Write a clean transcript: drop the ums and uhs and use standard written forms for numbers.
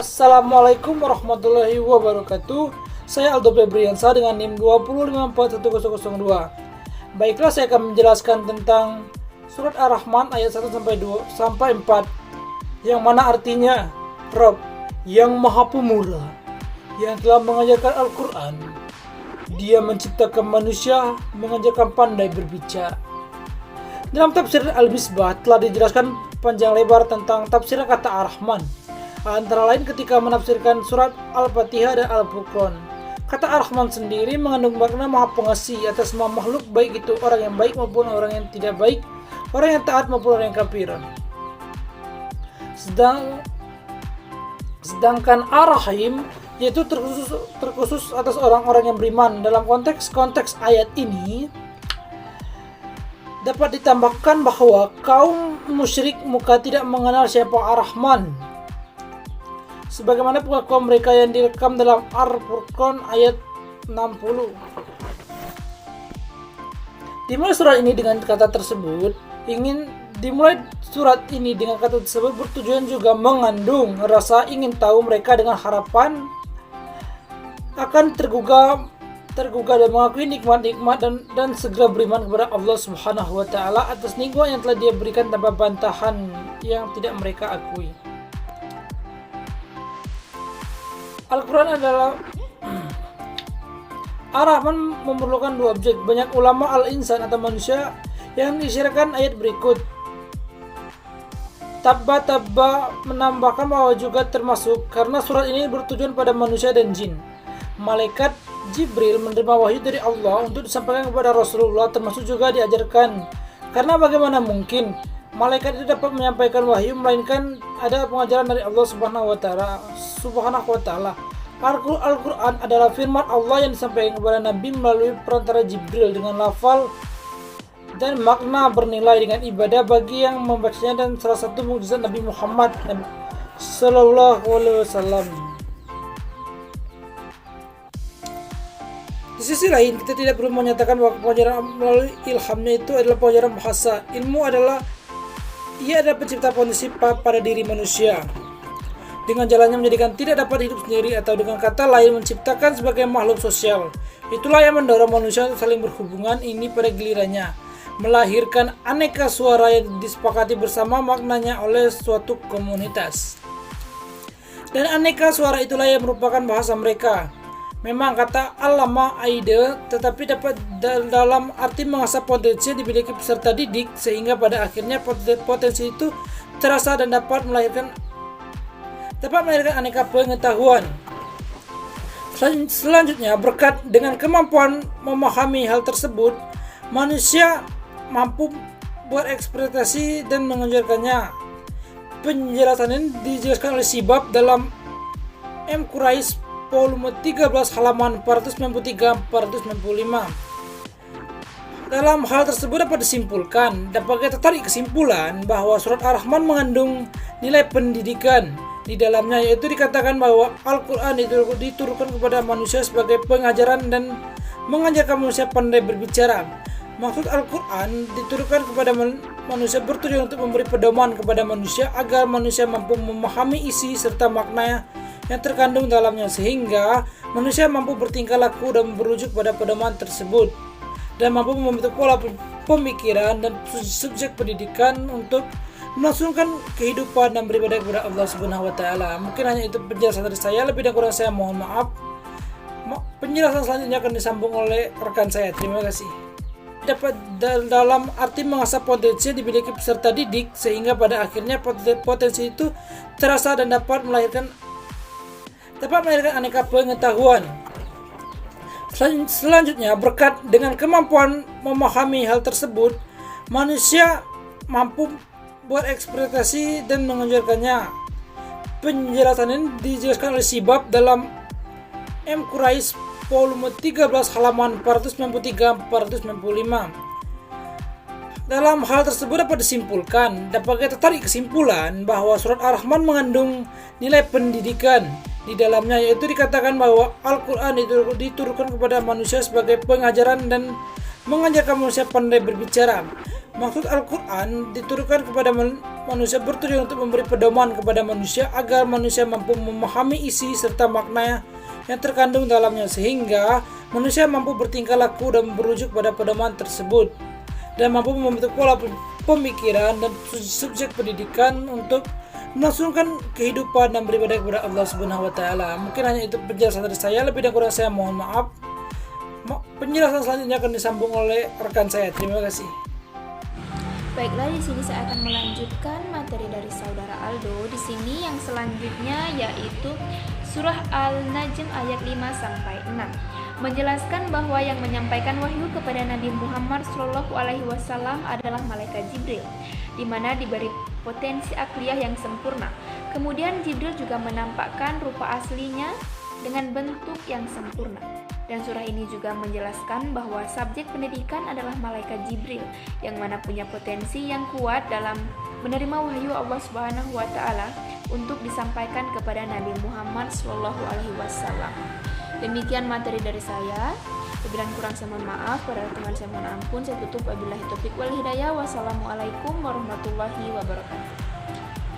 Assalamualaikum warahmatullahi wabarakatuh. Saya Aldo Febriansa dengan NIM 205411002. Baiklah, saya akan menjelaskan tentang surat Ar-Rahman ayat 1 sampai 4, yang mana artinya Rabb yang Maha Pemurah, yang telah mengajarkan Al-Quran. Dia menciptakan manusia, mengajarkan pandai berbicara. Dalam tafsir Al-Misbah telah dijelaskan panjang lebar tentang tafsir kata Ar-Rahman, antara lain ketika menafsirkan surat Al-Fatihah dan Al-Furqan. Kata Ar-Rahman sendiri mengandung makna Maha Pengasih atas semua makhluk, baik itu orang yang baik maupun orang yang tidak baik, orang yang taat maupun orang yang kafir. Sedangkan Ar-Rahim yaitu terkhusus atas orang-orang yang beriman. Dalam konteks ayat ini dapat ditambahkan bahwa kaum musyrik Mekah tidak mengenal siapa Ar-Rahman, sebagaimana pengakuan mereka yang direkam dalam Al-Furqan ayat 60. Dimulai surat ini dengan kata tersebut bertujuan juga mengandung rasa ingin tahu mereka dengan harapan akan tergugah dan mengakui nikmat-nikmat dan segera beriman kepada Allah Subhanahu wa taala atas nikmat yang telah Dia berikan tanpa bantahan yang tidak mereka akui. Al-Quran adalah Ar-Rahman memerlukan dua objek. Banyak ulama al-insan atau manusia yang diisyaratkan ayat berikut. Tabba menambahkan bahwa juga termasuk karena surat ini bertujuan pada manusia dan jin. Malaikat Jibril menerima wahyu dari Allah untuk disampaikan kepada Rasulullah, termasuk juga diajarkan. Karena bagaimana mungkin malaikat itu dapat menyampaikan wahyu melainkan ada pengajaran dari Allah Subhanahu wa taala. Al-Quran adalah firman Allah yang disampaikan kepada Nabi melalui perantara Jibril dengan lafal dan makna bernilai dengan ibadah bagi yang membacanya, dan salah satu mukjizat Nabi Muhammad sallallahu alaihi wasallam. Di sisi lain, kita tidak perlu menyatakan bahwa pengajaran melalui ilhamnya itu adalah pengajaran bahasa. Ia adalah pencipta fondasi pada diri manusia. Dengan jalannya menjadikan tidak dapat hidup sendiri, atau dengan kata lain menciptakan sebagai makhluk sosial. Itulah yang mendorong manusia untuk saling berhubungan. Ini pada gilirannya melahirkan aneka suara yang disepakati bersama maknanya oleh suatu komunitas. Dan aneka suara itulah yang merupakan bahasa mereka. Memang kata Allama Aide, tetapi dapat dalam arti mengasah potensi yang dimiliki peserta didik, sehingga pada akhirnya potensi itu terasa dan dapat melahirkan aneka pengetahuan. Selanjutnya, berkat dengan kemampuan memahami hal tersebut, manusia mampu berekspresi dan mengajarkannya. Penjelasan ini dijelaskan oleh Sibab dalam M. Quraish volume 13 halaman 493-495. Dalam hal tersebut dapat kita tarik kesimpulan bahwa surat Ar-Rahman mengandung nilai pendidikan di dalamnya, yaitu dikatakan bahwa Al-Quran diturunkan kepada manusia sebagai pengajaran dan mengajarkan manusia pandai berbicara. Maksud Al-Quran diturunkan kepada manusia bertujuan untuk memberi pedoman kepada manusia agar manusia mampu memahami isi serta makna yang terkandung dalamnya, sehingga manusia mampu bertingkah laku dan merujuk pada pedoman tersebut, dan mampu membentuk pola pemikiran dan subjek pendidikan untuk melangsungkan kehidupan dan beribadah kepada Allah Subhanahu wa taala. Mungkin hanya itu penjelasan dari saya, lebih dan kurang saya mohon maaf. Penjelasan selanjutnya akan disambung oleh rekan saya. Terima kasih. Dapat dalam arti mengasah potensi yang dimiliki peserta didik, sehingga pada akhirnya potensi itu terasa dan dapat melahirkan aneka pengetahuan. Selanjutnya, berkat dengan kemampuan memahami hal tersebut, manusia mampu berekspresi dan mengajarkannya. Penjelasan ini dijelaskan oleh Sibab dalam M. Quraish volume 13 halaman 493-495. Dalam hal tersebut dapat kita tarik kesimpulan bahwa surat Ar-Rahman mengandung nilai pendidikan di dalamnya, yaitu dikatakan bahwa Al-Quran diturunkan kepada manusia sebagai pengajaran dan mengajarkan manusia pandai berbicara. Maksud Al-Quran diturunkan kepada manusia bertujuan untuk memberi pedoman kepada manusia agar manusia mampu memahami isi serta makna yang terkandung dalamnya, sehingga manusia mampu bertingkah laku dan berujuk pada pedoman tersebut dan mampu membentuk pola pemikiran dan subjek pendidikan untuk melangsungkan kehidupan dan beribadah kepada Allah Subhanahu wa taala. Mungkin hanya itu penjelasan dari saya, lebih dan kurang saya mohon maaf. Penjelasan selanjutnya akan disambung oleh rekan saya. Terima kasih. Baiklah, di sini saya akan melanjutkan materi dari saudara Aldo. Di sini yang selanjutnya yaitu surah Al-Najm ayat 5 sampai 6. Menjelaskan bahwa yang menyampaikan wahyu kepada Nabi Muhammad SAW adalah malaikat Jibril, di mana diberi potensi akliyah yang sempurna. Kemudian Jibril juga menampakkan rupa aslinya dengan bentuk yang sempurna. Dan surah ini juga menjelaskan bahwa subjek pendidikan adalah malaikat Jibril, yang mana punya potensi yang kuat dalam menerima wahyu Allah Subhanahu wa taala untuk disampaikan kepada Nabi Muhammad SAW. Demikian materi dari saya. Lebih dan kurang saya mohon maaf, pada teman saya mohon ampun. Saya tutup wabillahi taufiq wal hidayah. Wassalamualaikum warahmatullahi wabarakatuh.